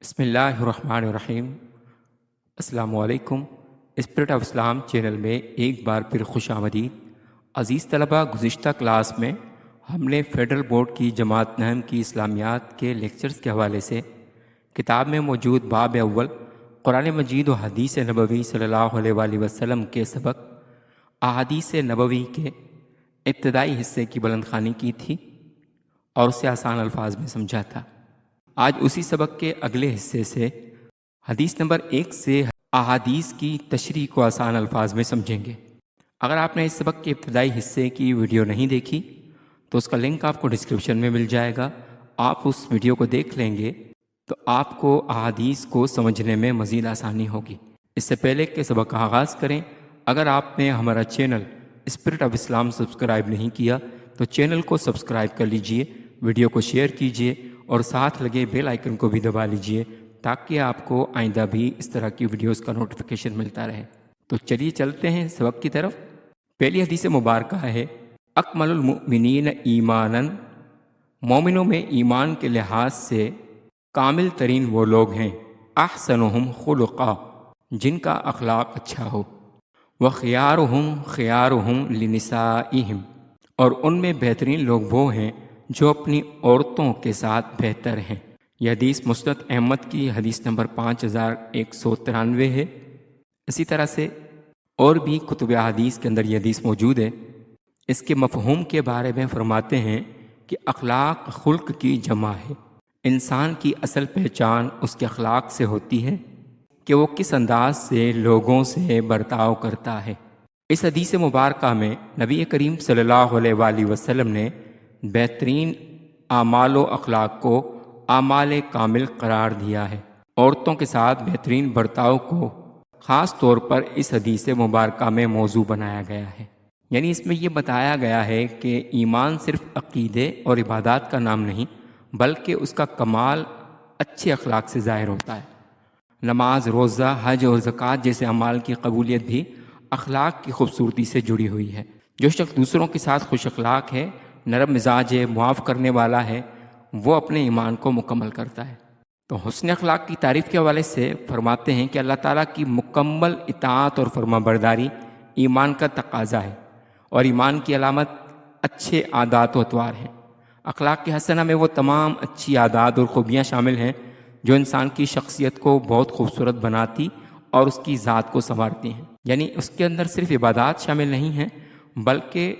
بسم اللہ الرحمن الرحیم۔ السلام علیکم۔ اسپرٹ آف اسلام چینل میں ایک بار پھر خوش آمدید۔ عزیز طلبہ، گزشتہ کلاس میں ہم نے فیڈرل بورڈ کی جماعت نہم کی اسلامیات کے لیکچرز کے حوالے سے کتاب میں موجود باب اول قرآن مجید و حدیث نبوی صلی اللہ علیہ وآلہ وسلم کے سبق احادیث نبوی کے ابتدائی حصے کی بلند خوانی کی تھی اور اسے آسان الفاظ میں سمجھا تھا۔ آج اسی سبق کے اگلے حصے سے حدیث نمبر 1 سے احادیث کی تشریح کو آسان الفاظ میں سمجھیں گے۔ اگر آپ نے اس سبق کے ابتدائی حصے کی ویڈیو نہیں دیکھی تو اس کا لنک آپ کو ڈسکرپشن میں مل جائے گا، آپ اس ویڈیو کو دیکھ لیں گے تو آپ کو احادیث کو سمجھنے میں مزید آسانی ہوگی۔ اس سے پہلے کہ سبق کا آغاز کریں، اگر آپ نے ہمارا channel spirit of Islam subscribe نہیں کیا تو چینل کو سبسکرائب کر لیجئے، ویڈیو کو شیئر کیجئے اور ساتھ لگے بیل آئیکن کو بھی دبا لیجئے تاکہ آپ کو آئندہ بھی اس طرح کی ویڈیوز کا نوٹیفیکیشن ملتا رہے۔ تو چلیے چلتے ہیں سبق کی طرف۔ پہلی حدیث مبارکہ ہے اکمل المؤمنین ایماناً، مومنوں میں ایمان کے لحاظ سے کامل ترین وہ لوگ ہیں، احسنہم خلقا، جن کا اخلاق اچھا ہو، وخیارہم خیارہم لنسائہم، اور ان میں بہترین لوگ وہ ہیں جو اپنی عورتوں کے ساتھ بہتر ہیں۔ یہ حدیث مسند احمد کی حدیث نمبر 5193 ہے۔ اسی طرح سے اور بھی کتب حدیث کے اندر یہ حدیث موجود ہے۔ اس کے مفہوم کے بارے میں فرماتے ہیں کہ اخلاق خلق کی جمع ہے۔ انسان کی اصل پہچان اس کے اخلاق سے ہوتی ہے کہ وہ کس انداز سے لوگوں سے برتاؤ کرتا ہے۔ اس حدیث مبارکہ میں نبی کریم صلی اللہ علیہ وآلہ وسلم نے بہترین اعمال و اخلاق کو اعمال کامل قرار دیا ہے۔ عورتوں کے ساتھ بہترین برتاؤ کو خاص طور پر اس حدیث مبارکہ میں موضوع بنایا گیا ہے۔ یعنی اس میں یہ بتایا گیا ہے کہ ایمان صرف عقیدے اور عبادات کا نام نہیں بلکہ اس کا کمال اچھے اخلاق سے ظاہر ہوتا ہے۔ نماز، روزہ، حج اور زکوٰۃ جیسے اعمال کی قبولیت بھی اخلاق کی خوبصورتی سے جڑی ہوئی ہے۔ جو شخص دوسروں کے ساتھ خوش اخلاق ہے، نرم مزاج ہے، معاف کرنے والا ہے، وہ اپنے ایمان کو مکمل کرتا ہے۔ تو حسن اخلاق کی تعریف کے حوالے سے فرماتے ہیں کہ اللہ تعالیٰ کی مکمل اطاعت اور فرما برداری ایمان کا تقاضا ہے، اور ایمان کی علامت اچھے عادات و اطوار ہیں۔ اخلاق کے حسنہ میں وہ تمام اچھی عادات اور خوبیاں شامل ہیں جو انسان کی شخصیت کو بہت خوبصورت بناتی اور اس کی ذات کو سنوارتی ہیں۔ یعنی اس کے اندر صرف عبادات شامل نہیں ہیں بلکہ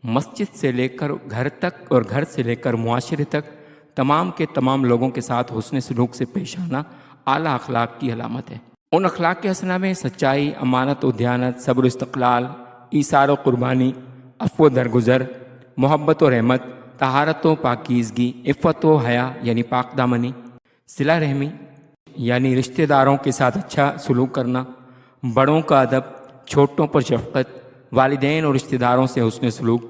مسجد سے لے کر گھر تک اور گھر سے لے کر معاشرے تک تمام کے تمام لوگوں کے ساتھ حسن سلوک سے پیش آنا اعلیٰ اخلاق کی علامت ہے۔ ان اخلاق کے حسنہ میں سچائی، امانت و دیانت، صبر و استقلال، ایثار و قربانی، عفو و درگزر، محبت و رحمت، طہارت و پاکیزگی، عفت و حیا یعنی پاک دامنی، صلہ رحمی یعنی رشتہ داروں کے ساتھ اچھا سلوک کرنا، بڑوں کا ادب، چھوٹوں پر شفقت، والدین اور رشتہ داروں سے حسن سلوک،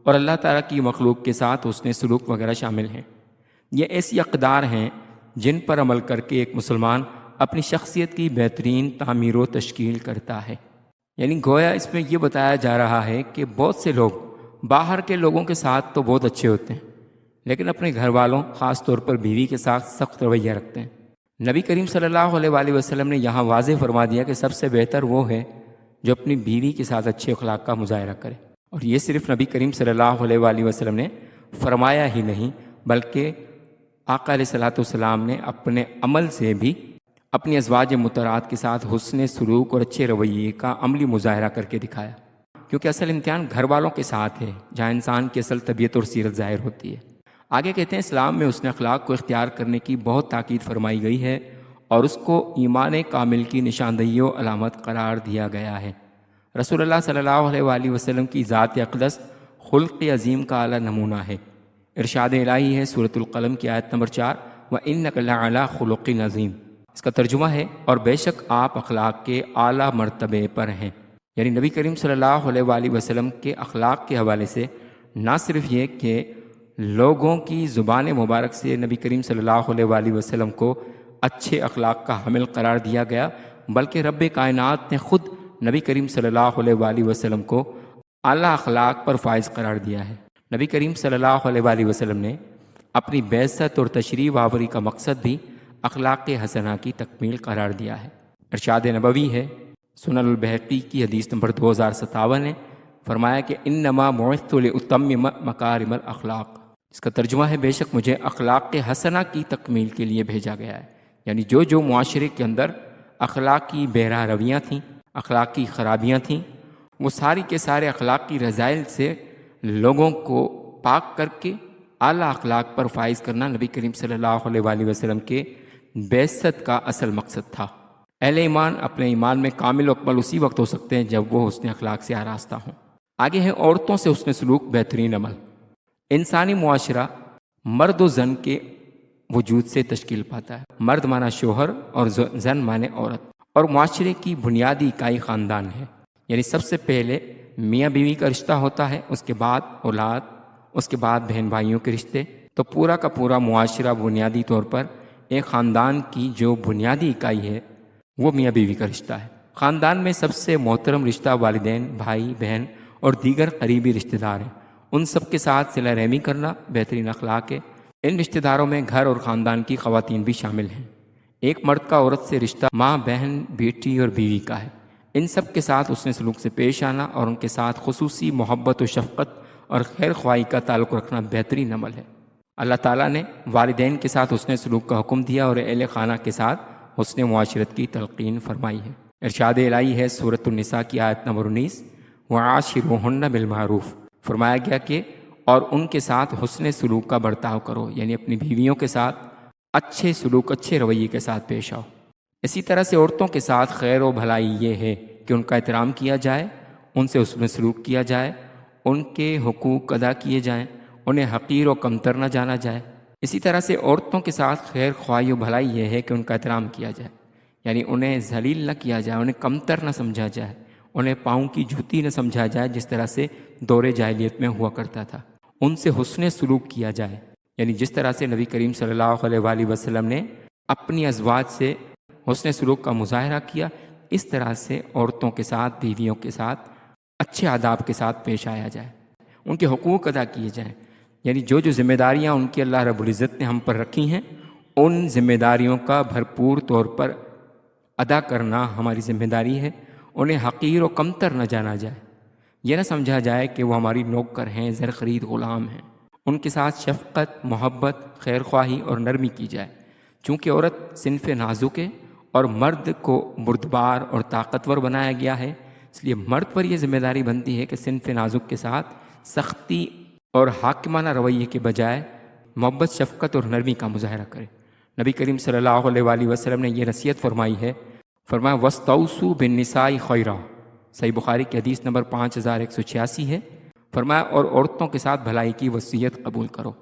اور اللہ تعالیٰ کی مخلوق کے ساتھ حسن سلوک وغیرہ شامل ہیں۔ یہ ایسی اقدار ہیں جن پر عمل کر کے ایک مسلمان اپنی شخصیت کی بہترین تعمیر و تشکیل کرتا ہے۔ یعنی گویا اس میں یہ بتایا جا رہا ہے کہ بہت سے لوگ باہر کے لوگوں کے ساتھ تو بہت اچھے ہوتے ہیں لیکن اپنے گھر والوں، خاص طور پر بیوی کے ساتھ سخت رویہ رکھتے ہیں۔ نبی کریم صلی اللہ علیہ وآلہ وسلم نے یہاں واضح فرما دیا کہ سب سے بہتر وہ ہے جو اپنی بیوی کے ساتھ اچھے اخلاق کا مظاہرہ کرے۔ اور یہ صرف نبی کریم صلی اللہ علیہ وآلہ وسلم نے فرمایا ہی نہیں بلکہ آقا علیہ الصلوۃ والسلام نے اپنے عمل سے بھی اپنی ازواج مطہرات کے ساتھ حسن سلوک اور اچھے رویے کا عملی مظاہرہ کر کے دکھایا، کیونکہ اصل امتحان گھر والوں کے ساتھ ہے جہاں انسان کی اصل طبیعت اور سیرت ظاہر ہوتی ہے۔ آگے کہتے ہیں اسلام میں حسن اخلاق کو اختیار کرنے کی بہت تاکید فرمائی گئی ہے اور اس کو ایمان کامل کی نشاندہی و علامت قرار دیا گیا ہے۔ رسول اللہ صلی اللہ علیہ وآلہ وسلم کی ذات اقدس خلق عظیم کا اعلیٰ نمونہ ہے۔ ارشاد الہی ہے سورۃ القلم کی آیت نمبر 4، وَإِنَّكَ لَعَلَىٰ خُلُقٍ عَظِيمٍ۔ اس کا ترجمہ ہے اور بے شک آپ اخلاق کے اعلیٰ مرتبے پر ہیں۔ یعنی نبی کریم صلی اللہ علیہ وآلہ وسلم کے اخلاق کے حوالے سے نہ صرف یہ کہ لوگوں کی زبان مبارک سے نبی کریم صلی اللہ علیہ وآلہ وسلم کو اچھے اخلاق کا حامل قرار دیا گیا بلکہ رب کائنات نے خود نبی کریم صلی اللہ علیہ وآلہ وسلم کو اعلیٰ اخلاق پر فائز قرار دیا ہے۔ نبی کریم صلی اللہ علیہ وآلہ وسلم نے اپنی بعثت اور تشریف آوری کا مقصد بھی اخلاق حسنہ کی تکمیل قرار دیا ہے۔ ارشاد نبوی ہے، سنن البیہقی کی حدیث نمبر 2057 ہے، فرمایا کہ انما بعثت لاتمم مکارم الاخلاق، اس کا ترجمہ ہے بے شک مجھے اخلاق حسنہ کی تکمیل کے لیے بھیجا گیا ہے۔ یعنی جو معاشرے کے اندر اخلاقی بہرہ رویاں تھیں، اخلاقی خرابیاں تھیں، وہ ساری کے سارے اخلاقی رذائل سے لوگوں کو پاک کر کے اعلیٰ اخلاق پر فائز کرنا نبی کریم صلی اللہ علیہ وآلہ وسلم کے بعثت کا اصل مقصد تھا۔ اہل ایمان اپنے ایمان میں کامل و اکمل اسی وقت ہو سکتے ہیں جب وہ حسن اخلاق سے آراستہ ہوں۔ آگے ہے عورتوں سے حسن سلوک بہترین عمل۔ انسانی معاشرہ مرد و زن کے وجود سے تشکیل پاتا ہے۔ مرد مانا شوہر اور زن مانے عورت، اور معاشرے کی بنیادی اکائی خاندان ہے۔ یعنی سب سے پہلے میاں بیوی کا رشتہ ہوتا ہے، اس کے بعد اولاد، اس کے بعد بہن بھائیوں کے رشتے، تو پورا کا پورا معاشرہ بنیادی طور پر ایک خاندان کی جو بنیادی اکائی ہے وہ میاں بیوی کا رشتہ ہے۔ خاندان میں سب سے محترم رشتہ والدین، بھائی بہن اور دیگر قریبی رشتہ دار ہیں۔ ان سب کے ساتھ صلہ رحمی کرنا بہترین اخلاق ہے۔ ان رشتہ داروں میں گھر اور خاندان کی خواتین بھی شامل ہیں۔ ایک مرد کا عورت سے رشتہ ماں، بہن، بیٹی اور بیوی کا ہے۔ ان سب کے ساتھ حسن سلوک سے پیش آنا اور ان کے ساتھ خصوصی محبت و شفقت اور خیر خواہی کا تعلق رکھنا بہترین عمل ہے۔ اللہ تعالیٰ نے والدین کے ساتھ حسن سلوک کا حکم دیا اور اہل خانہ کے ساتھ حسن معاشرت کی تلقین فرمائی ہے۔ ارشاد الہی ہے سورۃ النساء کی آیت نمبر 19، وعاشروہن بالمعروف، فرمایا گیا کہ اور ان کے ساتھ حسن سلوک کا برتاؤ کرو، یعنی اپنی بیویوں کے ساتھ اچھے سلوک، اچھے رویے کے ساتھ پیش آؤ۔ اسی طرح سے عورتوں کے ساتھ خیر و بھلائی یہ ہے کہ ان کا احترام کیا جائے، ان سے حسن سلوک کیا جائے، ان کے حقوق ادا کیے جائیں، انہیں حقیر و کمتر نہ جانا جائے۔ اسی طرح سے عورتوں کے ساتھ خیر خواہی و بھلائی یہ ہے کہ ان کا احترام کیا جائے، یعنی انہیں ذلیل نہ کیا جائے، انہیں کمتر نہ سمجھا جائے، انہیں پاؤں کی جوتی نہ سمجھا جائے جس طرح سے دور جاہلیت میں ہوا کرتا تھا۔ ان سے حسن سلوک کیا جائے، یعنی جس طرح سے نبی کریم صلی اللہ علیہ وآلہ وسلم نے اپنی ازواج سے حسن سلوک کا مظاہرہ کیا، اس طرح سے عورتوں کے ساتھ، بیویوں کے ساتھ اچھے آداب کے ساتھ پیش آیا جائے، ان کے حقوق ادا کیے جائیں۔ یعنی جو ذمہ داریاں ان کی اللہ رب العزت نے ہم پر رکھی ہیں، ان ذمہ داریوں کا بھرپور طور پر ادا کرنا ہماری ذمہ داری ہے۔ انہیں حقیر و کمتر نہ جانا جائے، یہ نہ سمجھا جائے کہ وہ ہماری نوکر ہیں، زر خرید غلام ہیں۔ ان کے ساتھ شفقت، محبت، خیر خواہی اور نرمی کی جائے۔ چونکہ عورت صنف نازک ہے اور مرد کو بردبار اور طاقتور بنایا گیا ہے، اس لیے مرد پر یہ ذمہ داری بنتی ہے کہ صنف نازک کے ساتھ سختی اور حاکمانہ رویے کے بجائے محبت، شفقت اور نرمی کا مظاہرہ کرے۔ نبی کریم صلی اللہ علیہ وآلہ وسلم نے یہ نصیحت فرمائی ہے، فرمایا وَاسْتَوْصُوا بِالنِّسَاءِ خَيْرًا، صحیح بخاری کی حدیث نمبر 5186 ہے۔ فرمایا اور عورتوں کے ساتھ بھلائی کی وصیت قبول کرو۔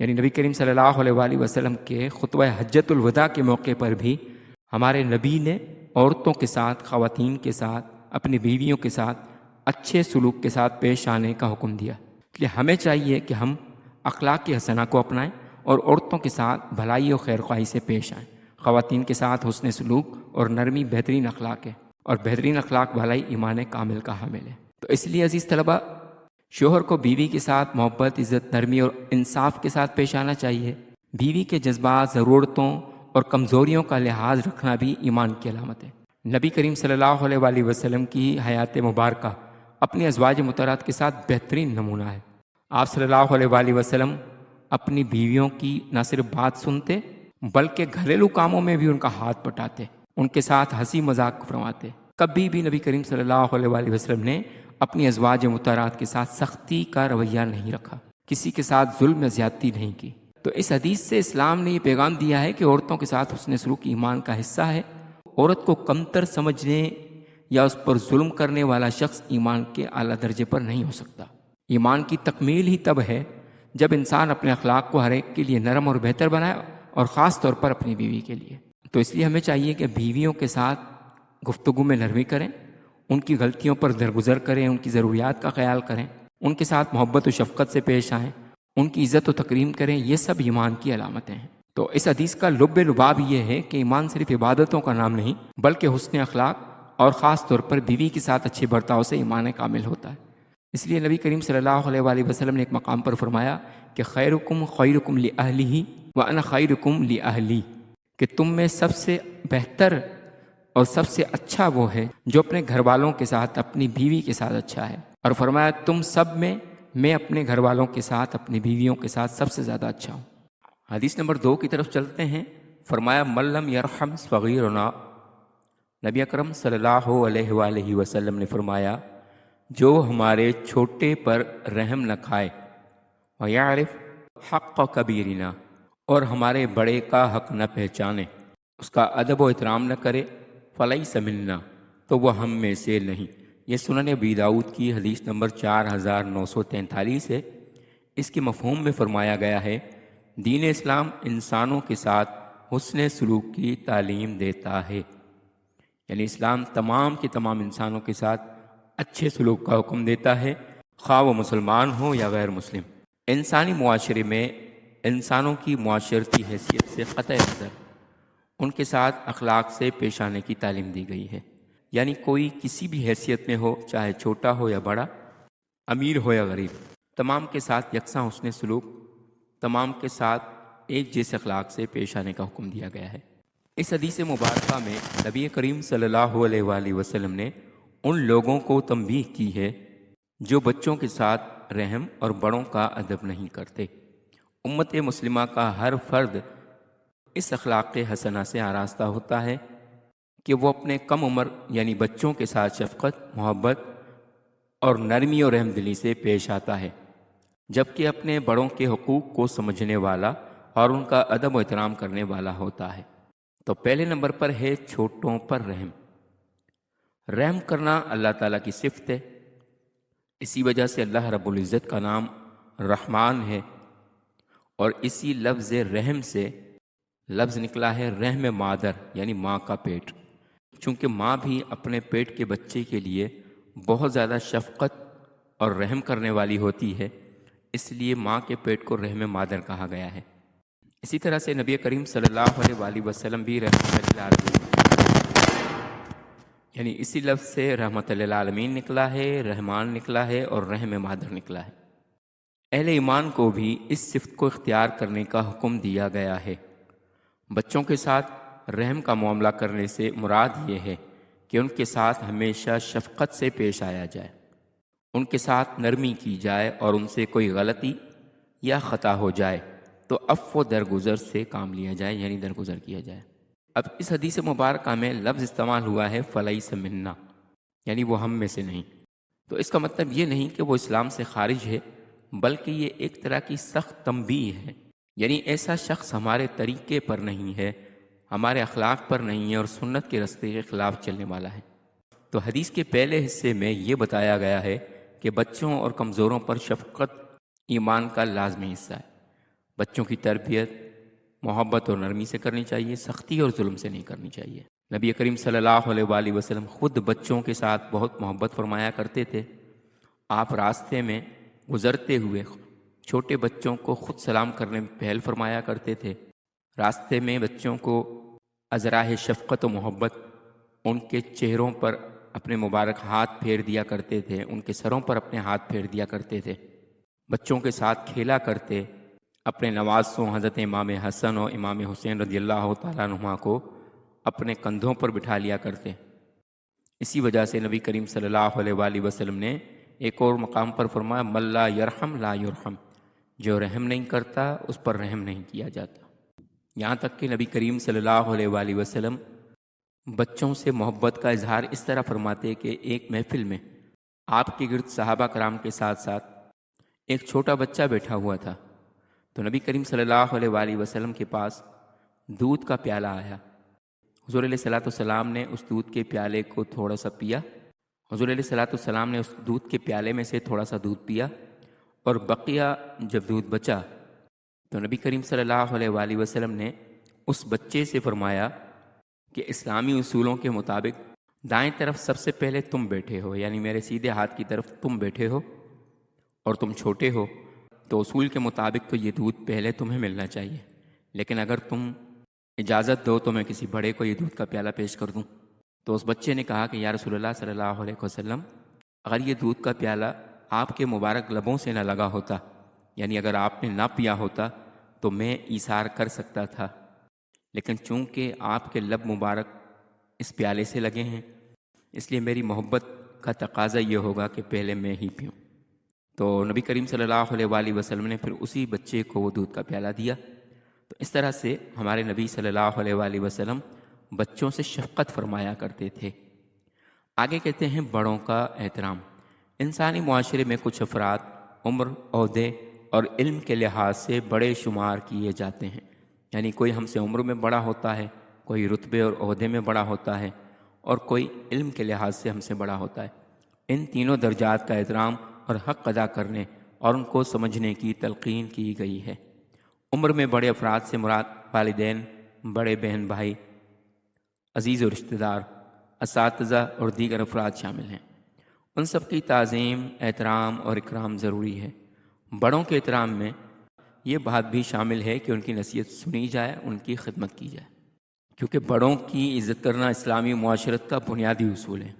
یعنی نبی کریم صلی اللہ علیہ وآلہ وسلم کے خطبہ حجۃ الوداع کے موقع پر بھی ہمارے نبی نے عورتوں کے ساتھ، خواتین کے ساتھ، اپنی بیویوں کے ساتھ اچھے سلوک کے ساتھ پیش آنے کا حکم دیا۔ اس لیے ہمیں چاہیے کہ ہم اخلاق حسنہ کو اپنائیں اور عورتوں کے ساتھ بھلائی و خیر خواہی سے پیش آئیں۔ خواتین کے ساتھ حسن سلوک اور نرمی بہترین اخلاق ہے، اور بہترین اخلاق بھلائی ایمان کامل کا حامل ہے۔ تو اس لیے عزیز طلبہ، شوہر کو بیوی کے ساتھ محبت، عزت، نرمی اور انصاف کے ساتھ پیش آنا چاہیے۔ بیوی کے جذبات، ضرورتوں اور کمزوریوں کا لحاظ رکھنا بھی ایمان کی علامت ہے۔ نبی کریم صلی اللہ علیہ وآلہ وسلم کی حیات مبارکہ اپنی ازواج مطہرات کے ساتھ بہترین نمونہ ہے۔ آپ صلی اللہ علیہ وآلہ وسلم اپنی بیویوں کی نہ صرف بات سنتے بلکہ گھریلو کاموں میں بھی ان کا ہاتھ بٹاتے، ان کے ساتھ ہنسی مذاق فرماتے۔ کبھی بھی نبی کریم صلی اللہ علیہ وآلہ وسلم نے اپنی ازواج مطہرات کے ساتھ سختی کا رویہ نہیں رکھا، کسی کے ساتھ ظلم یا زیادتی نہیں کی۔ تو اس حدیث سے اسلام نے یہ پیغام دیا ہے کہ عورتوں کے ساتھ حسن سلوک ایمان کا حصہ ہے۔ عورت کو کمتر سمجھنے یا اس پر ظلم کرنے والا شخص ایمان کے اعلیٰ درجے پر نہیں ہو سکتا۔ ایمان کی تکمیل ہی تب ہے جب انسان اپنے اخلاق کو ہر ایک کے لیے نرم اور بہتر بنائے، اور خاص طور پر اپنی بیوی کے لیے۔ تو اس لیے ہمیں چاہیے کہ بیویوں کے ساتھ گفتگو میں نرمی کریں، ان کی غلطیوں پر درگزر کریں، ان کی ضروریات کا خیال کریں، ان کے ساتھ محبت و شفقت سے پیش آئیں، ان کی عزت و تکریم کریں۔ یہ سب ایمان کی علامتیں ہیں۔ تو اس حدیث کا لب لباب یہ ہے کہ ایمان صرف عبادتوں کا نام نہیں بلکہ حسن اخلاق اور خاص طور پر بیوی کے ساتھ اچھے برتاؤ سے ایمان کامل ہوتا ہے۔ اس لیے نبی کریم صلی اللہ علیہ وآلہ وسلم نے ایک مقام پر فرمایا کہ خیرکم خیرکم لأہلہ وأنا خیرکم لأہلی، کہ تم میں سب سے بہتر اور سب سے اچھا وہ ہے جو اپنے گھر والوں کے ساتھ اپنی بیوی کے ساتھ اچھا ہے، اور فرمایا تم سب میں اپنے گھر والوں کے ساتھ اپنی بیویوں کے ساتھ سب سے زیادہ اچھا ہوں۔ حدیث نمبر 2 کی طرف چلتے ہیں۔ فرمایا من لم یرحم صغیرنا، نبی اکرم صلی اللہ علیہ وآلہ وسلم نے فرمایا جو ہمارے چھوٹے پر رحم نہ کھائے، وَيَعْرِفْ حق کبیرنا، اور ہمارے بڑے کا حق نہ پہچانے، اس کا ادب و احترام نہ کرے، فَلَيْسَ مِنَّا، تو وہ ہم میں سے نہیں۔ یہ سنن ابی داؤد کی حدیث نمبر 4943 ہے۔ اس کے مفہوم میں فرمایا گیا ہے دین اسلام انسانوں کے ساتھ حسن سلوک کی تعلیم دیتا ہے، یعنی اسلام تمام کے تمام انسانوں کے ساتھ اچھے سلوک کا حکم دیتا ہے، خواہ وہ مسلمان ہو یا غیر مسلم۔ انسانی معاشرے میں انسانوں کی معاشرتی حیثیت سے قطع نظر ان کے ساتھ اخلاق سے پیش آنے کی تعلیم دی گئی ہے، یعنی کوئی کسی بھی حیثیت میں ہو، چاہے چھوٹا ہو یا بڑا، امیر ہو یا غریب، تمام کے ساتھ یکساں حسن سلوک، تمام کے ساتھ ایک جیسے اخلاق سے پیش آنے کا حکم دیا گیا ہے۔ اس حدیث مبارکہ میں نبی کریم صلی اللہ علیہ وآلہ وسلم نے ان لوگوں کو تنبیہ کی ہے جو بچوں کے ساتھ رحم اور بڑوں کا ادب نہیں کرتے۔ امت مسلمہ کا ہر فرد اس اخلاق حسنہ سے آراستہ ہوتا ہے کہ وہ اپنے کم عمر یعنی بچوں کے ساتھ شفقت، محبت اور نرمی اور رحم دلی سے پیش آتا ہے، جبکہ اپنے بڑوں کے حقوق کو سمجھنے والا اور ان کا ادب و احترام کرنے والا ہوتا ہے۔ تو پہلے نمبر پر ہے چھوٹوں پر رحم۔ رحم کرنا اللہ تعالیٰ کی صفت ہے، اسی وجہ سے اللہ رب العزت کا نام رحمان ہے، اور اسی لفظ رحم سے لفظ نکلا ہے رحم مادر، یعنی ماں کا پیٹ۔ چونکہ ماں بھی اپنے پیٹ کے بچے کے لیے بہت زیادہ شفقت اور رحم کرنے والی ہوتی ہے، اس لیے ماں کے پیٹ کو رحم مادر کہا گیا ہے۔ اسی طرح سے نبی کریم صلی اللہ علیہ وآلہ وسلم بھی رحمت للعالمین، یعنی اسی لفظ سے رحمت للعالمین نکلا ہے، رحمان نکلا ہے اور رحم مادر نکلا ہے۔ اہل ایمان کو بھی اس صفت کو اختیار کرنے کا حکم دیا گیا ہے۔ بچوں کے ساتھ رحم کا معاملہ کرنے سے مراد یہ ہے کہ ان کے ساتھ ہمیشہ شفقت سے پیش آیا جائے، ان کے ساتھ نرمی کی جائے، اور ان سے کوئی غلطی یا خطا ہو جائے تو عفو و درگزر سے کام لیا جائے، یعنی درگزر کیا جائے۔ اب اس حدیث مبارکہ میں لفظ استعمال ہوا ہے فَلَيْسَ مِنَّا، یعنی وہ ہم میں سے نہیں۔ تو اس کا مطلب یہ نہیں کہ وہ اسلام سے خارج ہے، بلکہ یہ ایک طرح کی سخت تنبیہ ہے، یعنی ایسا شخص ہمارے طریقے پر نہیں ہے، ہمارے اخلاق پر نہیں ہے اور سنت کے راستے کے خلاف چلنے والا ہے۔ تو حدیث کے پہلے حصے میں یہ بتایا گیا ہے کہ بچوں اور کمزوروں پر شفقت ایمان کا لازمی حصہ ہے۔ بچوں کی تربیت محبت اور نرمی سے کرنی چاہیے، سختی اور ظلم سے نہیں کرنی چاہیے۔ نبی کریم صلی اللہ علیہ وآلہ وسلم خود بچوں کے ساتھ بہت محبت فرمایا کرتے تھے۔ آپ راستے میں گزرتے ہوئے چھوٹے بچوں کو خود سلام کرنے میں پہل فرمایا کرتے تھے۔ راستے میں بچوں کو ازراہ شفقت و محبت ان کے چہروں پر اپنے مبارک ہاتھ پھیر دیا کرتے تھے، ان کے سروں پر اپنے ہاتھ پھیر دیا کرتے تھے، بچوں کے ساتھ کھیلا کرتے، اپنے نواسوں حضرت امام حسن اور امام حسین رضی اللہ تعالیٰ عنہما کو اپنے کندھوں پر بٹھا لیا کرتے۔ اسی وجہ سے نبی کریم صلی اللہ علیہ وآلہ وسلم نے ایک اور مقام پر فرمایا من لا یرحم لا یرحم، جو رحم نہیں کرتا اس پر رحم نہیں کیا جاتا۔ یہاں تک کہ نبی کریم صلی اللہ علیہ وآلہ وسلم بچوں سے محبت کا اظہار اس طرح فرماتے کہ ایک محفل میں آپ کے گرد صحابہ کرام کے ساتھ ساتھ ایک چھوٹا بچہ بیٹھا ہوا تھا، تو نبی کریم صلی اللہ علیہ وآلہ وسلم کے پاس دودھ کا پیالہ آیا۔ حضور علیہ الصلوۃ والسلام نے اس دودھ کے پیالے کو تھوڑا سا پیا، حضور علیہ الصلوۃ والسلام نے اس دودھ کے پیالے میں سے تھوڑا سا دودھ پیا، اور بقیہ جب دودھ بچا تو نبی کریم صلی اللہ علیہ وآلہ وسلم نے اس بچے سے فرمایا کہ اسلامی اصولوں کے مطابق دائیں طرف سب سے پہلے تم بیٹھے ہو، یعنی میرے سیدھے ہاتھ کی طرف تم بیٹھے ہو اور تم چھوٹے ہو، تو اصول کے مطابق تو یہ دودھ پہلے تمہیں ملنا چاہیے، لیکن اگر تم اجازت دو تو میں کسی بڑے کو یہ دودھ کا پیالہ پیش کر دوں۔ تو اس بچے نے کہا کہ یا رسول اللہ صلی اللہ علیہ وسلم، اگر یہ دودھ کا پیالہ آپ کے مبارک لبوں سے نہ لگا ہوتا، یعنی اگر آپ نے نہ پیا ہوتا تو میں ایثار کر سکتا تھا، لیکن چونکہ آپ کے لب مبارک اس پیالے سے لگے ہیں، اس لیے میری محبت کا تقاضا یہ ہوگا کہ پہلے میں ہی پیوں۔ تو نبی کریم صلی اللہ علیہ وآلہ وسلم نے پھر اسی بچے کو وہ دودھ کا پیالہ دیا۔ تو اس طرح سے ہمارے نبی صلی اللہ علیہ وآلہ وسلم بچوں سے شفقت فرمایا کرتے تھے۔ آگے کہتے ہیں بڑوں کا احترام۔ انسانی معاشرے میں کچھ افراد عمر، عہدے اور علم کے لحاظ سے بڑے شمار کیے جاتے ہیں، یعنی کوئی ہم سے عمر میں بڑا ہوتا ہے، کوئی رتبے اور عہدے میں بڑا ہوتا ہے، اور کوئی علم کے لحاظ سے ہم سے بڑا ہوتا ہے۔ ان تینوں درجات کا احترام اور حق ادا کرنے اور ان کو سمجھنے کی تلقین کی گئی ہے۔ عمر میں بڑے افراد سے مراد والدین، بڑے بہن بھائی، عزیز و رشتہ دار، اساتذہ اور دیگر افراد شامل ہیں۔ ان سب کی تعظیم، احترام اور اکرام ضروری ہے۔ بڑوں کے احترام میں یہ بات بھی شامل ہے کہ ان کی نصیحت سنی جائے، ان کی خدمت کی جائے، کیونکہ بڑوں کی عزت کرنا اسلامی معاشرت کا بنیادی اصول ہے۔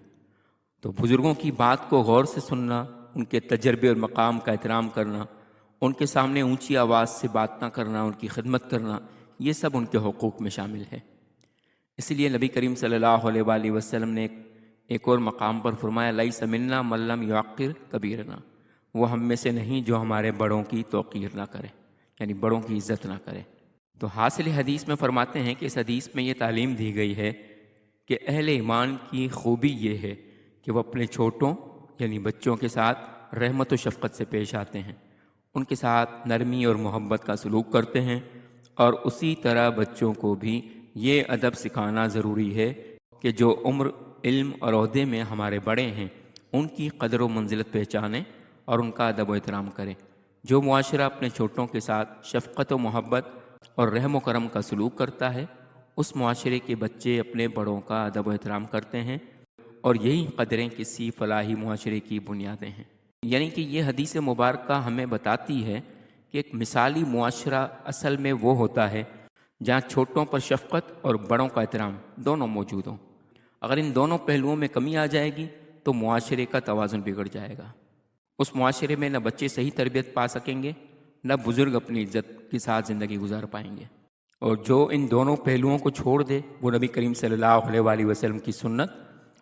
تو بزرگوں کی بات کو غور سے سننا، ان کے تجربے اور مقام کا احترام کرنا، ان کے سامنے اونچی آواز سے بات نہ کرنا، ان کی خدمت کرنا، یہ سب ان کے حقوق میں شامل ہے۔ اس لیے نبی کریم صلی اللہ علیہ وآلہ وسلم نے ایک اور مقام پر فرمایا، لیس منا من لم یعقر کبیرنا، وہ ہم میں سے نہیں جو ہمارے بڑوں کی توقیر نہ کرے، یعنی بڑوں کی عزت نہ کرے۔ تو حاصل حدیث میں فرماتے ہیں کہ اس حدیث میں یہ تعلیم دی گئی ہے کہ اہل ایمان کی خوبی یہ ہے کہ وہ اپنے چھوٹوں یعنی بچوں کے ساتھ رحمت و شفقت سے پیش آتے ہیں، ان کے ساتھ نرمی اور محبت کا سلوک کرتے ہیں، اور اسی طرح بچوں کو بھی یہ ادب سکھانا ضروری ہے کہ جو عمر، علم اور عہدے میں ہمارے بڑے ہیں ان کی قدر و منزلت پہچانیں اور ان کا ادب و احترام کریں۔ جو معاشرہ اپنے چھوٹوں کے ساتھ شفقت و محبت اور رحم و کرم کا سلوک کرتا ہے، اس معاشرے کے بچے اپنے بڑوں کا ادب و احترام کرتے ہیں، اور یہی قدریں کسی فلاحی معاشرے کی بنیادیں ہیں۔ یعنی کہ یہ حدیث مبارکہ ہمیں بتاتی ہے کہ ایک مثالی معاشرہ اصل میں وہ ہوتا ہے جہاں چھوٹوں پر شفقت اور بڑوں کا احترام دونوں موجود ہوں۔ اگر ان دونوں پہلوؤں میں کمی آ جائے گی تو معاشرے کا توازن بگڑ جائے گا۔ اس معاشرے میں نہ بچے صحیح تربیت پا سکیں گے، نہ بزرگ اپنی عزت کے ساتھ زندگی گزار پائیں گے۔ اور جو ان دونوں پہلوؤں کو چھوڑ دے وہ نبی کریم صلی اللہ علیہ وآلہ وسلم کی سنت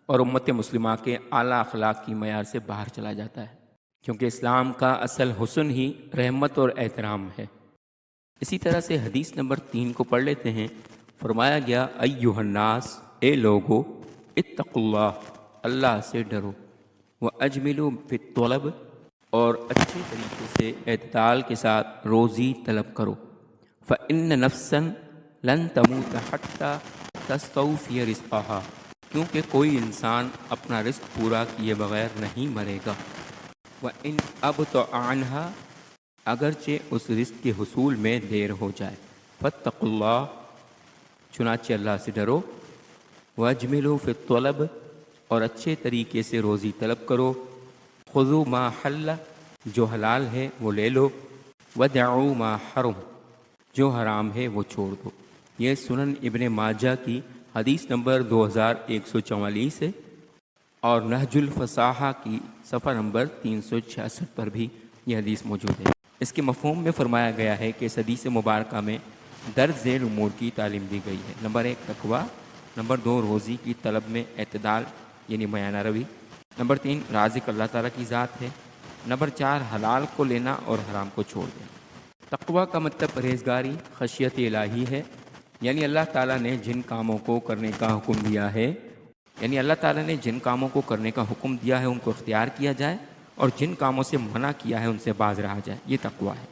اور امت مسلمہ کے اعلیٰ اخلاق کی معیار سے باہر چلا جاتا ہے، کیونکہ اسلام کا اصل حسن ہی رحمت اور احترام ہے۔ اسی طرح سے حدیث نمبر 3 کو پڑھ لیتے ہیں۔ فرمایا گیا، ایھا الناس، اے لوگو، اتقوا اللہ، اللہ سے ڈرو، واجملوا فی الطلب، اور اچھے طریقے سے اعتدال کے ساتھ روزی طلب کرو، فإن نفسا لن تموت حتی تستوفی رزقہا، کیونکہ کوئی انسان اپنا رزق پورا کیے بغیر نہیں مرے گا، وإن أبطأ عنہا، اگرچہ اس رزق کے حصول میں دیر ہو جائے، فاتقوا اللہ، چنانچہ اللہ سے ڈرو، واجملوا فی الطلب، اور اچھے طریقے سے روزی طلب کرو، خذوا ما حل، جو حلال ہے وہ لے لو، ودعوا ما حرم، جو حرام ہے وہ چھوڑ دو۔ یہ سنن ابن ماجہ کی حدیث نمبر 2144 ہے، اور نہج الفصاحہ کی صفحہ نمبر 366 پر بھی یہ حدیث موجود ہے۔ اس کے مفہوم میں فرمایا گیا ہے کہ اس حدیث مبارکہ میں درج ذیل امور کی تعلیم دی گئی ہے۔ نمبر 1 تقویٰ، نمبر 2 روزی کی طلب میں اعتدال یعنی میانہ روی، نمبر 3 رازق اللہ تعالیٰ کی ذات ہے، نمبر 4 حلال کو لینا اور حرام کو چھوڑ دینا۔ تقویٰ کا مطلب پرہیزگاری، خشیت الہی ہے، یعنی اللہ تعالیٰ نے جن کاموں کو کرنے کا حکم دیا ہے، ان کو اختیار کیا جائے، اور جن کاموں سے منع کیا ہے ان سے باز رہا جائے، یہ تقویٰ ہے۔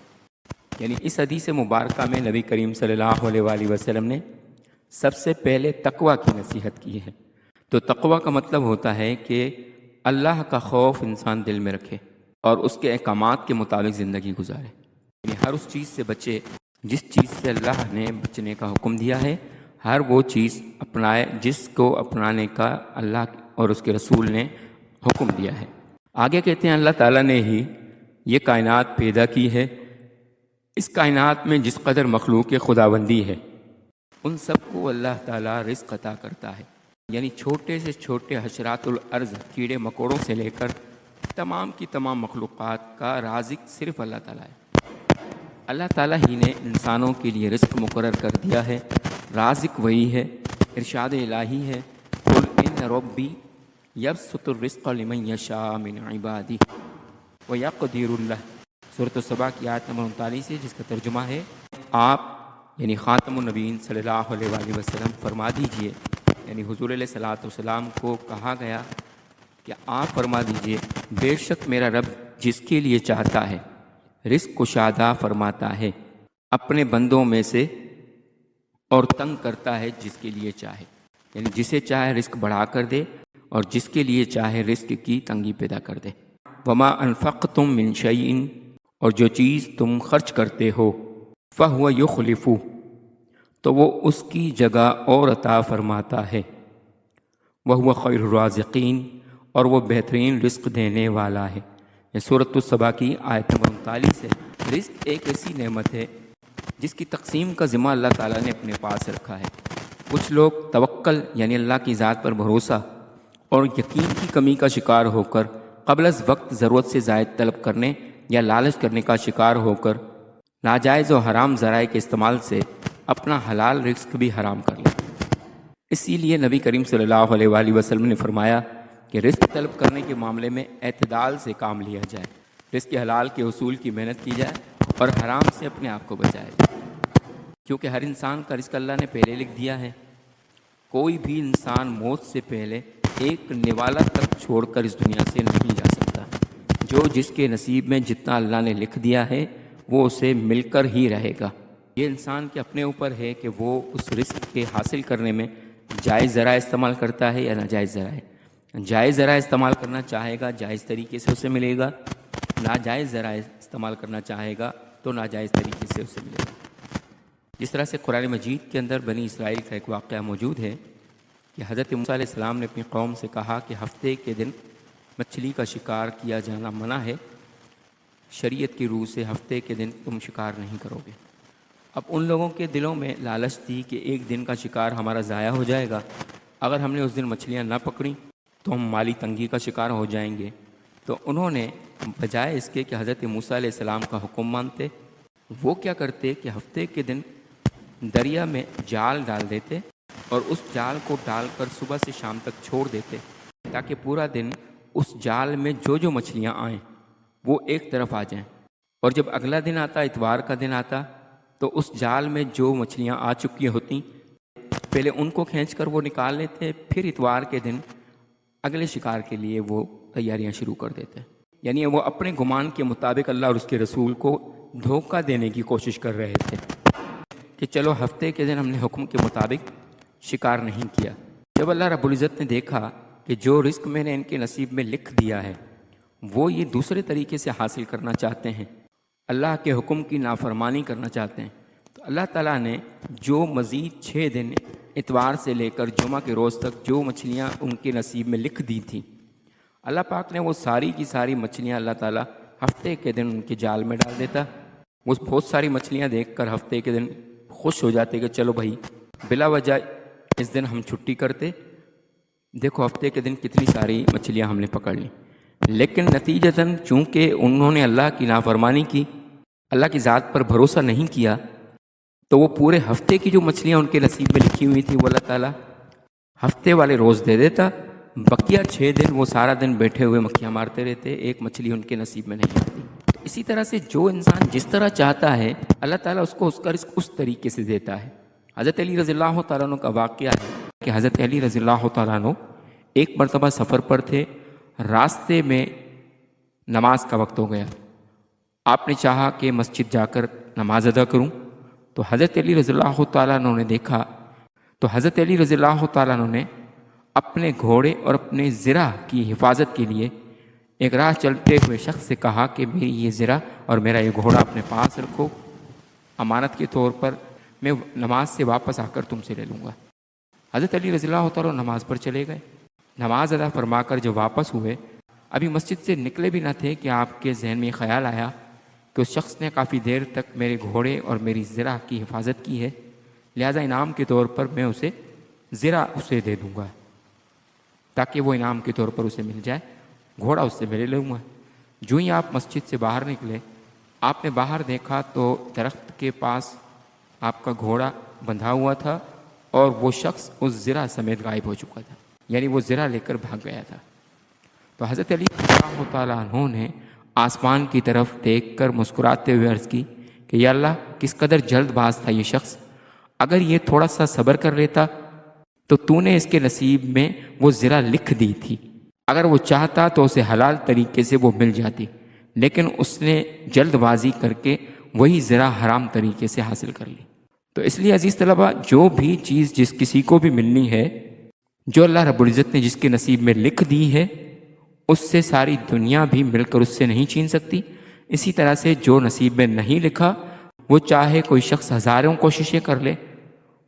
یعنی اس حدیث مبارکہ میں نبی کریم صلی اللہ علیہ وآلہ وسلم نے سب سے پہلے تقویٰ کی نصیحت کی ہے۔ تو تقویٰ کا مطلب ہوتا ہے کہ اللہ کا خوف انسان دل میں رکھے اور اس کے احکامات کے مطابق زندگی گزارے، یعنی ہر اس چیز سے بچے جس چیز سے اللہ نے بچنے کا حکم دیا ہے، ہر وہ چیز اپنائے جس کو اپنانے کا اللہ اور اس کے رسول نے حکم دیا ہے۔ آگے کہتے ہیں اللہ تعالیٰ نے ہی یہ کائنات پیدا کی ہے، اس کائنات میں جس قدر مخلوق خداوندی ہے ان سب کو اللہ تعالیٰ رزق عطا کرتا ہے، یعنی چھوٹے سے چھوٹے حشرات الارض، کیڑے مکوڑوں سے لے کر تمام کی تمام مخلوقات کا رازق صرف اللہ تعالیٰ ہے۔ اللہ تعالیٰ ہی نے انسانوں کے لیے رزق مقرر کر دیا ہے، رازق وہی ہے، ارشاد الہی ہے، قل ان ربی یبسط الرزق لمن یشاء من عبادہ ویقدر لہ، سورۃ السبا کی آیت نمبر 39 ہے، جس کا ترجمہ ہے آپ یعنی خاتم النبیین صلی اللہ علیہ وآلہ وسلم فرما دیجئے، یعنی حضور علیہ الصلوۃ والسلام کو کہا گیا کہ آپ فرما دیجئے بے شک میرا رب جس کے لیے چاہتا ہے رزق کشادہ فرماتا ہے اپنے بندوں میں سے، اور تنگ کرتا ہے جس کے لیے چاہے، یعنی جسے چاہے رزق بڑھا کر دے اور جس کے لیے چاہے رزق کی تنگی پیدا کر دے۔ وما انفقتم من شیء، اور جو چیز تم خرچ کرتے ہو، فہو یخلفہ، تو وہ اس کی جگہ اور عطا فرماتا ہے، وہو خیر الرازقین، اور وہ بہترین رزق دینے والا ہے۔ یہ سورۃ السبا کی آیت نمبر 39 ہے۔ رزق ایک ایسی نعمت ہے جس کی تقسیم کا ذمہ اللہ تعالیٰ نے اپنے پاس رکھا ہے۔ کچھ لوگ توکل یعنی اللہ کی ذات پر بھروسہ اور یقین کی کمی کا شکار ہو کر قبل از وقت ضرورت سے زائد طلب کرنے یا لالچ کرنے کا شکار ہو کر ناجائز و حرام ذرائع کے استعمال سے اپنا حلال رزق بھی حرام کر لیں۔ اسی لیے نبی کریم صلی اللہ علیہ وآلہ وسلم نے فرمایا کہ رزق طلب کرنے کے معاملے میں اعتدال سے کام لیا جائے، رزق حلال کے حصول کی محنت کی جائے اور حرام سے اپنے آپ کو بچایا جائے، کیونکہ ہر انسان کا رزق اللہ نے پہلے لکھ دیا ہے۔ کوئی بھی انسان موت سے پہلے ایک نوالا تک چھوڑ کر اس دنیا سے نہیں جا سکتا۔ جو جس کے نصیب میں جتنا اللہ نے لکھ دیا ہے وہ اسے مل کر ہی رہے گا۔ یہ انسان کے اپنے اوپر ہے کہ وہ اس رزق کے حاصل کرنے میں جائز ذرائع استعمال کرتا ہے یا ناجائز ذرائع۔ جائز ذرائع استعمال کرنا چاہے گا جائز طریقے سے اسے ملے گا، ناجائز ذرائع استعمال کرنا چاہے گا تو ناجائز طریقے سے اسے ملے گا۔ جس طرح سے قرآن مجید کے اندر بنی اسرائیل کا ایک واقعہ موجود ہے کہ حضرت موسیٰ علیہ السلام نے اپنی قوم سے کہا کہ ہفتے کے دن مچھلی کا شکار کیا جانا منع ہے، شریعت کی روح سے ہفتے کے دن تم شکار نہیں کرو گے۔ اب ان لوگوں کے دلوں میں لالچ تھی کہ ایک دن کا شکار ہمارا ضائع ہو جائے گا، اگر ہم نے اس دن مچھلیاں نہ پکڑیں تو ہم مالی تنگی کا شکار ہو جائیں گے۔ تو انہوں نے بجائے اس کے کہ حضرت موسیٰ علیہ السلام کا حکم مانتے، وہ کیا کرتے کہ ہفتے کے دن دریا میں جال ڈال دیتے اور اس جال کو ڈال کر صبح سے شام تک چھوڑ دیتے تاکہ پورا دن اس جال میں جو مچھلیاں آئیں وہ ایک طرف آ جائیں، اور جب اگلا دن آتا، اتوار کا دن آتا، تو اس جال میں جو مچھلیاں آ چکی ہوتی پہلے ان کو کھینچ کر وہ نکال لیتے، پھر اتوار کے دن اگلے شکار کے لیے وہ تیاریاں شروع کر دیتے۔ یعنی وہ اپنے گمان کے مطابق اللہ اور اس کے رسول کو دھوکہ دینے کی کوشش کر رہے تھے کہ چلو ہفتے کے دن ہم نے حکم کے مطابق شکار نہیں کیا۔ جب اللہ رب العزت نے دیکھا کہ جو رزق میں نے ان کے نصیب میں لکھ دیا ہے وہ یہ دوسرے طریقے سے حاصل کرنا چاہتے ہیں، اللہ کے حکم کی نافرمانی کرنا چاہتے ہیں، تو اللہ تعالیٰ نے جو مزید 6 دن اتوار سے لے کر جمعہ کے روز تک جو مچھلیاں ان کے نصیب میں لکھ دی تھیں، اللہ پاک نے وہ ساری کی ساری مچھلیاں اللہ تعالیٰ ہفتے کے دن ان کے جال میں ڈال دیتا۔ وہ بہت ساری مچھلیاں دیکھ کر ہفتے کے دن خوش ہو جاتے کہ چلو بھائی بلا وجہ اس دن ہم چھٹی کرتے، دیکھو ہفتے کے دن کتنی ساری مچھلیاں ہم نے پکڑ لیں۔ لیکن نتیجتاً چونکہ انہوں نے اللہ کی نافرمانی کی، اللہ کی ذات پر بھروسہ نہیں کیا، تو وہ پورے ہفتے کی جو مچھلیاں ان کے نصیب میں لکھی ہوئی تھیں وہ اللہ تعالیٰ ہفتے والے روز دے دیتا، بقیہ 6 دن وہ سارا دن بیٹھے ہوئے مکھیاں مارتے رہتے، ایک مچھلی ان کے نصیب میں نہیں آتی۔ تو اسی طرح سے جو انسان جس طرح چاہتا ہے اللہ تعالیٰ اس کو اس کا رزق اس طریقے سے دیتا ہے۔ حضرت علی رضی اللہ تعالیٰ عنہ کا واقعہ ہے کہ حضرت علی رضی اللہ تعالیٰ عنہ ایک مرتبہ سفر پر تھے، راستے میں نماز کا وقت ہو گیا، آپ نے چاہا کہ مسجد جا کر نماز ادا کروں، تو حضرت علی رضی اللہ تعالیٰ عنہ نے دیکھا، تو حضرت علی رضی اللہ تعالیٰ عنہ نے اپنے گھوڑے اور اپنے زرہ کی حفاظت کے لیے ایک راہ چلتے ہوئے شخص سے کہا کہ میری یہ زرہ اور میرا یہ گھوڑا اپنے پاس رکھو، امانت کے طور پر میں نماز سے واپس آ کر تم سے لے لوں گا۔ حضرت علی رضی اللہ تعالیٰ نماز پر چلے گئے، نماز ادا فرما کر جب واپس ہوئے، ابھی مسجد سے نکلے بھی نہ تھے کہ آپ کے ذہن میں خیال آیا کہ اس شخص نے کافی دیر تک میرے گھوڑے اور میری زرہ کی حفاظت کی ہے، لہذا انعام کے طور پر میں اسے زرہ اسے دے دوں گا تاکہ وہ انعام کے طور پر اسے مل جائے، گھوڑا اس سے میں لے لوں گا۔ جو ہی آپ مسجد سے باہر نکلے، آپ نے باہر دیکھا تو درخت کے پاس آپ کا گھوڑا بندھا ہوا تھا اور وہ شخص اس زرہ سمیت غائب ہو چکا تھا، یعنی وہ زرہ لے کر بھاگ گیا تھا۔ تو حضرت علی رضی اللہ تعالیٰ عنہ نے آسمان کی طرف دیکھ کر مسکراتے ہوئے عرض کی کہ یا اللہ، کس قدر جلد باز تھا یہ شخص، اگر یہ تھوڑا سا صبر کر لیتا تو تو نے اس کے نصیب میں وہ زرہ لکھ دی تھی، اگر وہ چاہتا تو اسے حلال طریقے سے وہ مل جاتی، لیکن اس نے جلد بازی کر کے وہی زرہ حرام طریقے سے حاصل کر لی۔ تو اس لیے عزیز طلبہ، جو بھی چیز جس کسی کو بھی ملنی ہے، جو اللہ رب العزت نے جس کے نصیب میں لکھ دی ہے، اس سے ساری دنیا بھی مل کر اس سے نہیں چھین سکتی۔ اسی طرح سے جو نصیب میں نہیں لکھا، وہ چاہے کوئی شخص ہزاروں کوششیں کر لے،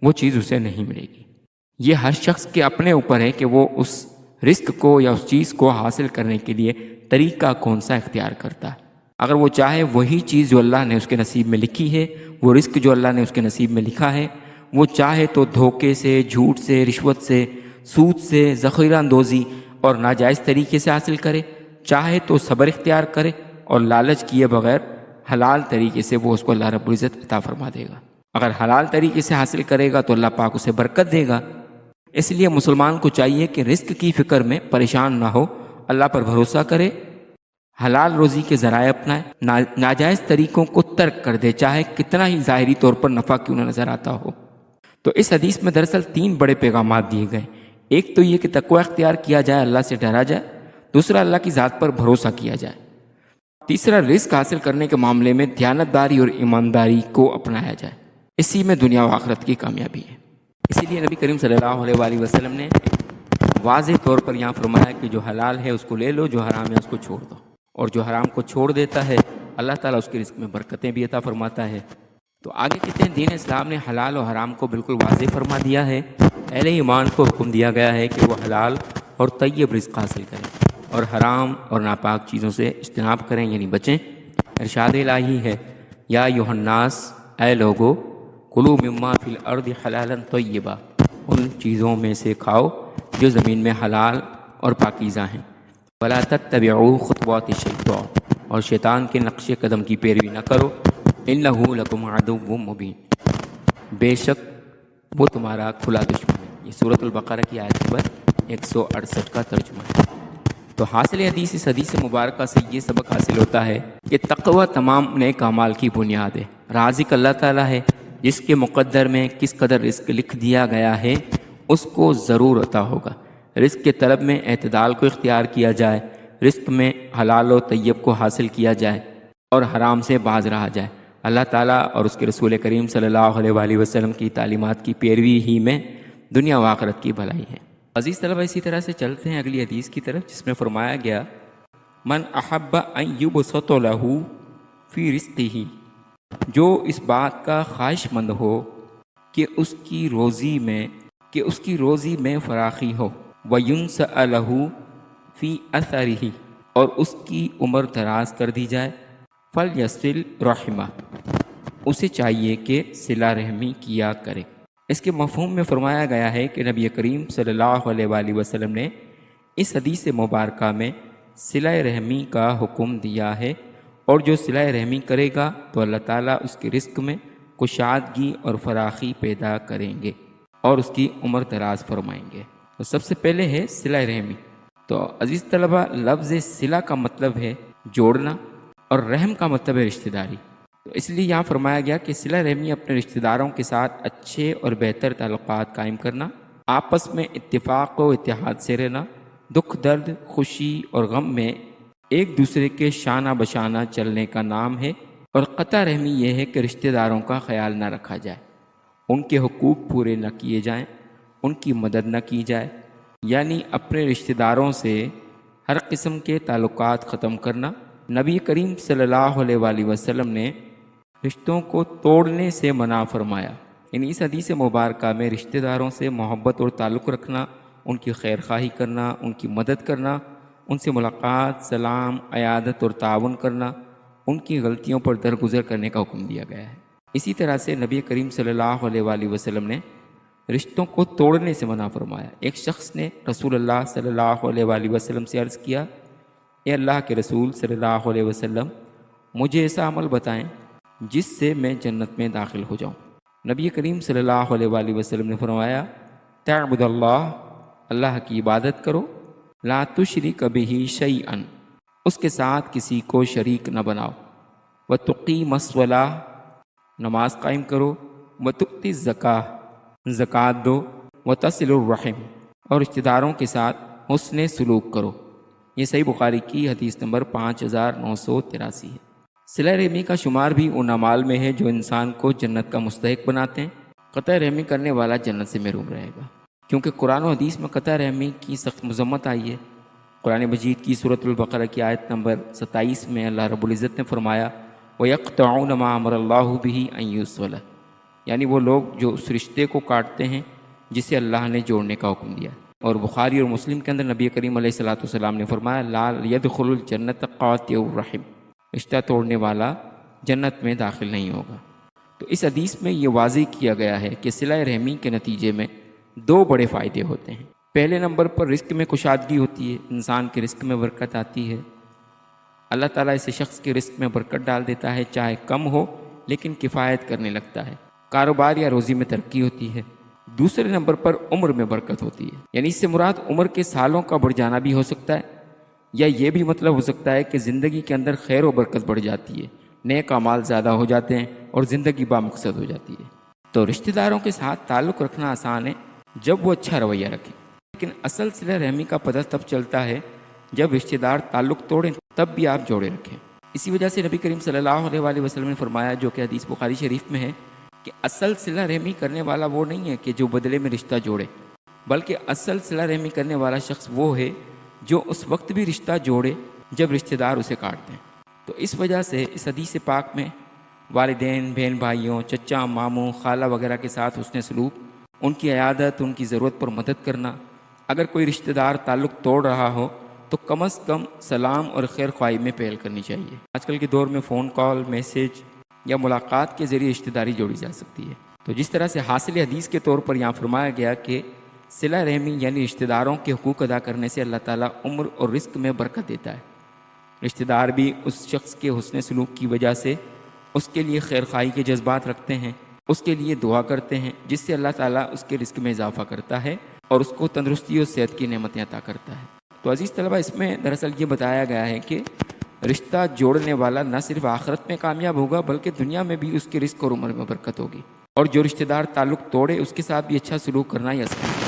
وہ چیز اسے نہیں ملے گی۔ یہ ہر شخص کے اپنے اوپر ہے کہ وہ اس رزق کو یا اس چیز کو حاصل کرنے کے لیے طریقہ کون سا اختیار کرتا ہے۔ اگر وہ چاہے وہی چیز جو اللہ نے اس کے نصیب میں لکھی ہے، وہ رزق جو اللہ نے اس کے نصیب میں لکھا ہے، وہ چاہے تو دھوکے سے، جھوٹ سے، رشوت سے، سود سے، ذخیرہ اندوزی اور ناجائز طریقے سے حاصل کرے، چاہے تو صبر اختیار کرے اور لالچ کیے بغیر حلال طریقے سے وہ اس کو اللہ رب العزت عطا فرما دے گا۔ اگر حلال طریقے سے حاصل کرے گا تو اللہ پاک اسے برکت دے گا۔ اس لیے مسلمان کو چاہیے کہ رزق کی فکر میں پریشان نہ ہو، اللہ پر بھروسہ کرے، حلال روزی کے ذرائع اپنائے، ناجائز طریقوں کو ترک کر دے، چاہے کتنا ہی ظاہری طور پر نفع کیوں نہ نظر آتا ہو۔ تو اس حدیث میں دراصل 3 بڑے پیغامات دیے گئے۔ ایک تو یہ کہ تقوی اختیار کیا جائے، اللہ سے ڈرا جائے، دوسرا اللہ کی ذات پر بھروسہ کیا جائے، تیسرا رزق حاصل کرنے کے معاملے میں دیانتداری اور ایمانداری کو اپنایا جائے، اسی میں دنیا و آخرت کی کامیابی ہے۔ اسی لیے نبی کریم صلی اللہ علیہ وآلہ وسلم نے واضح طور پر یہاں فرمایا کہ جو حلال ہے اس کو لے لو، جو حرام ہے اس کو چھوڑ دو، اور جو حرام کو چھوڑ دیتا ہے اللہ تعالیٰ اس کے رزق میں برکتیں بھی عطا فرماتا ہے۔ تو آگے کہتے ہیں دین اسلام نے حلال و حرام کو بالکل واضح فرما دیا ہے۔ اہل ایمان کو حکم دیا گیا ہے کہ وہ حلال اور طیب رزق حاصل کریں اور حرام اور ناپاک چیزوں سے اجتناب کریں، یعنی بچیں۔ ارشاد الہی ہے، یا ایھا الناس، اے لوگو، کلوا مما فی الارض حلالا طیبا، ان چیزوں میں سے کھاؤ جو زمین میں حلال اور پاکیزہ ہیں، ولا تتبعوا خطوات الشیطان، اور شیطان کے نقش قدم کی پیروی نہ کرو، انہ لکم عدو مبین، بے شک وہ تمہارا کھلا دشمن ہے۔ یہ سورۃ البقرہ کی آیت نمبر 168 کا ترجمہ ہے۔ تو حاصل حدیث، اس حدیث مبارکہ سے یہ سبق حاصل ہوتا ہے کہ تقوی تمام نیک اعمال کی بنیاد ہے۔ رازق اللہ تعالیٰ ہے، جس کے مقدر میں کس قدر رزق لکھ دیا گیا ہے اس کو ضرور عطا ہوگا۔ رزق کے طلب میں اعتدال کو اختیار کیا جائے، رزق میں حلال و طیب کو حاصل کیا جائے اور حرام سے باز رہا جائے۔ اللہ تعالیٰ اور اس کے رسول کریم صلی اللہ علیہ وآلہ وسلم کی تعلیمات کی پیروی ہی میں دنیا و آخرت کی بھلائی ہے۔ عزیز طلبہ، اسی طرح سے چلتے ہیں اگلی حدیث کی طرف، جس میں فرمایا گیا، من احب ان یبسط لہ فی رزقہ، جو اس بات کا خواہش مند ہو کہ اس کی روزی میں فراخی ہو، وینسأ لہ فی اثرہ، اور اس کی عمر دراز کر دی جائے، فلیصل رحمہ، اسے چاہیے کہ صلہ رحمی کیا کرے۔ اس کے مفہوم میں فرمایا گیا ہے کہ نبی کریم صلی اللہ علیہ وآلہ وسلم نے اس حدیث مبارکہ میں صلہ رحمی کا حکم دیا ہے، اور جو صلہ رحمی کرے گا تو اللہ تعالیٰ اس کے رزق میں کشادگی اور فراخی پیدا کریں گے اور اس کی عمر دراز فرمائیں گے۔ تو سب سے پہلے ہے صلہ رحمی۔ تو عزیز طلبہ، لفظ صلہ کا مطلب ہے جوڑنا اور رحم کا مطلب ہے رشتہ داری۔ تو اس لیے یہاں فرمایا گیا کہ صلہ رحمی اپنے رشتہ داروں کے ساتھ اچھے اور بہتر تعلقات قائم کرنا، آپس میں اتفاق و اتحاد سے رہنا، دکھ درد، خوشی اور غم میں ایک دوسرے کے شانہ بشانہ چلنے کا نام ہے۔ اور قطع رحمی یہ ہے کہ رشتہ داروں کا خیال نہ رکھا جائے، ان کے حقوق پورے نہ کیے جائیں، ان کی مدد نہ کی جائے، یعنی اپنے رشتہ داروں سے ہر قسم کے تعلقات ختم کرنا۔ نبی کریم صلی اللہ علیہ وآلہ وسلم نے رشتوں کو توڑنے سے منع فرمایا، یعنی اس حدیث مبارکہ میں رشتہ داروں سے محبت اور تعلق رکھنا، ان کی خیر خواہی کرنا، ان کی مدد کرنا، ان سے ملاقات، سلام، عیادت اور تعاون کرنا، ان کی غلطیوں پر درگزر کرنے کا حکم دیا گیا ہے۔ اسی طرح سے نبی کریم صلی اللہ علیہ وآلہ وسلم نے رشتوں کو توڑنے سے منع فرمایا۔ ایک شخص نے رسول اللہ صلی اللہ علیہ وآلہ وسلم سے عرض کیا، اے اللہ کے رسول صلی اللہ علیہ وسلم، مجھے ایسا عمل بتائیں جس سے میں جنت میں داخل ہو جاؤں۔ نبی کریم صلی اللہ علیہ وآلہ وسلم نے فرمایا تعبد اللہ، اللہ کی عبادت کرو، لا تشرک بہ شیئا، اس کے ساتھ کسی کو شریک نہ بناؤ، وتقیم الصلاۃ، نماز قائم کرو، وتؤتی الزکاۃ، زکوٰۃ دو، وتصل الرحم، اور رشتہ داروں کے ساتھ حسن سلوک کرو۔ یہ صحیح بخاری کی حدیث نمبر 5983 ہے۔ صلہ رحمی کا شمار بھی ان اعمال میں ہے جو انسان کو جنت کا مستحق بناتے ہیں۔ قطع رحمی کرنے والا جنت سے محروم رہے گا، کیونکہ قرآن و حدیث میں قطع رحمی کی سخت مذمت آئی ہے۔ قرآن مجید کی سورۃ البقرہ کی آیت نمبر 27 میں اللہ رب العزت نے فرمایا وَيَقْطَعُونَ مَا أَمَرَ اللَّهُ بِهِ أَن يُوصَلَ، یعنی وہ لوگ جو اس رشتے کو کاٹتے ہیں جسے اللہ نے جوڑنے کا حکم دیا۔ اور بخاری اور مسلم کے اندر نبی کریم علیہ الصلوۃ والسلام نے فرمایا لا يدخل الجنت قاطع الرحم، رشتہ توڑنے والا جنت میں داخل نہیں ہوگا۔ تو اس حدیث میں یہ واضح کیا گیا ہے کہ صلہ رحمی کے نتیجے میں دو بڑے فائدے ہوتے ہیں۔ پہلے نمبر پر رزق میں کشادگی ہوتی ہے، انسان کے رزق میں برکت آتی ہے۔ اللہ تعالیٰ اسے شخص کے رزق میں برکت ڈال دیتا ہے، چاہے کم ہو لیکن کفایت کرنے لگتا ہے، کاروبار یا روزی میں ترقی ہوتی ہے۔ دوسرے نمبر پر عمر میں برکت ہوتی ہے، یعنی اس سے مراد عمر کے سالوں کا بڑھ جانا بھی ہو سکتا ہے، یا یہ بھی مطلب ہو سکتا ہے کہ زندگی کے اندر خیر و برکت بڑھ جاتی ہے، نیک اعمال زیادہ ہو جاتے ہیں اور زندگی بامقصد ہو جاتی ہے۔ تو رشتہ داروں کے ساتھ تعلق رکھنا آسان ہے جب وہ اچھا رویہ رکھیں، لیکن اصل صلہ رحمی کا پتہ تب چلتا ہے جب رشتہ دار تعلق توڑیں، تب بھی آپ جوڑے رکھیں۔ اسی وجہ سے نبی کریم صلی اللہ علیہ وآلہ وسلم نے فرمایا، جو کہ حدیث بخاری شریف میں ہے، کہ اصل صلہ رحمی کرنے والا وہ نہیں ہے کہ جو بدلے میں رشتہ جوڑے، بلکہ اصل صلہ رحمی کرنے والا شخص وہ ہے جو اس وقت بھی رشتہ جوڑے جب رشتہ دار اسے کاٹتے ہیں۔ تو اس وجہ سے اس حدیث پاک میں والدین، بہن بھائیوں، چچا، ماموں، خالہ وغیرہ کے ساتھ حسن سلوک، ان کی عیادت، ان کی ضرورت پر مدد کرنا، اگر کوئی رشتہ دار تعلق توڑ رہا ہو تو کم از کم سلام اور خیر خواہی میں پہل کرنی چاہیے۔ آج کل کے دور میں فون کال، میسیج یا ملاقات کے ذریعے رشتہ داری جوڑی جا سکتی ہے۔ تو جس طرح سے حاصل حدیث کے طور پر یہاں فرمایا گیا کہ صلہ رحمی یعنی رشتہ داروں کے حقوق ادا کرنے سے اللہ تعالیٰ عمر اور رزق میں برکت دیتا ہے۔ رشتہ دار بھی اس شخص کے حسن سلوک کی وجہ سے اس کے لیے خیر خواہی کے جذبات رکھتے ہیں، اس کے لیے دعا کرتے ہیں، جس سے اللہ تعالیٰ اس کے رزق میں اضافہ کرتا ہے اور اس کو تندرستی اور صحت کی نعمتیں عطا کرتا ہے۔ تو عزیز طلبہ، اس میں دراصل یہ بتایا گیا ہے کہ رشتہ جوڑنے والا نہ صرف آخرت میں کامیاب ہوگا بلکہ دنیا میں بھی اس کے رزق اور عمر میں برکت ہوگی، اور جو رشتہ دار تعلق توڑے اس کے ساتھ بھی اچھا سلوک کرنا ہی آسان ہے۔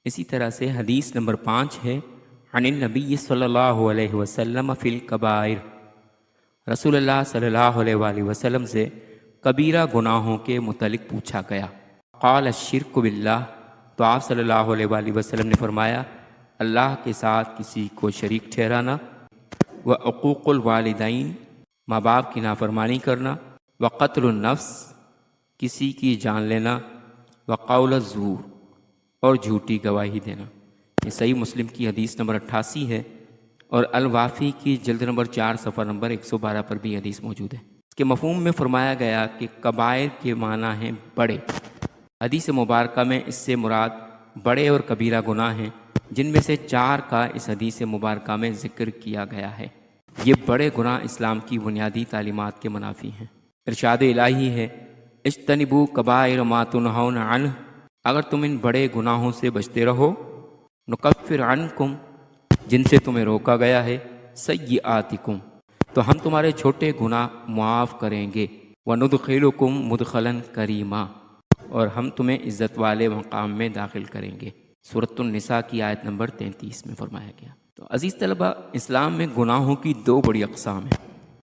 اسی طرح سے حدیث نمبر 5 ہے عن النبی صلی اللہ علیہ وسلم فی الکبائر، رسول اللہ صلی اللہ علیہ وآلہ وسلم سے کبیرہ گناہوں کے متعلق پوچھا گیا۔ قال الشرک باللہ، تو آپ صلی اللہ علیہ وآلہ وسلم نے فرمایا اللہ کے ساتھ کسی کو شریک ٹھہرانا، وعقوق الوالدین، ماں باپ کی نافرمانی کرنا، وقتل النفس، کسی کی جان لینا، وقول الزور، اور جھوٹی گواہی دینا۔ یہ صحیح مسلم کی حدیث نمبر 88 ہے، اور الوافی کی جلد نمبر 4 صفحہ نمبر 112 پر بھی حدیث موجود ہے۔ اس کے مفہوم میں فرمایا گیا کہ کبائر کے معنی ہیں بڑے۔ حدیث مبارکہ میں اس سے مراد بڑے اور کبیرہ گناہ ہیں، جن میں سے 4 کا اس حدیث مبارکہ میں ذکر کیا گیا ہے۔ یہ بڑے گناہ اسلام کی بنیادی تعلیمات کے منافی ہیں۔ ارشاد الہی ہے اجتنبوا کبائر ما تنہون عنہ، اگر تم ان بڑے گناہوں سے بچتے رہو، نکفر عنکم، جن سے تمہیں روکا گیا ہے، سیئاتکم، تو ہم تمہارے چھوٹے گناہ معاف کریں گے، وندخلکم مدخلا کریما، اور ہم تمہیں عزت والے مقام میں داخل کریں گے۔ سورۃ النساء کی آیت نمبر 33 میں فرمایا گیا۔ تو عزیز طلبہ، اسلام میں گناہوں کی 2 بڑی اقسام ہیں۔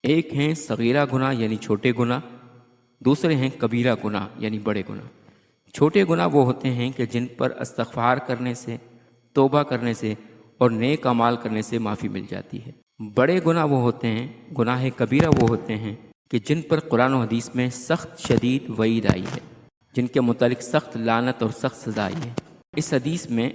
ایک ہیں صغیرہ گناہ یعنی چھوٹے گناہ، دوسرے ہیں کبیرہ گناہ یعنی بڑے گناہ۔ چھوٹے گناہ وہ ہوتے ہیں کہ جن پر استغفار کرنے سے، توبہ کرنے سے اور نیک اعمال کرنے سے معافی مل جاتی ہے۔ بڑے گناہ وہ ہوتے ہیں، گناہ کبیرہ وہ ہوتے ہیں کہ جن پر قرآن و حدیث میں سخت شدید وعید آئی ہے، جن کے متعلق سخت لعنت اور سخت سزا آئی ہے۔ اس حدیث میں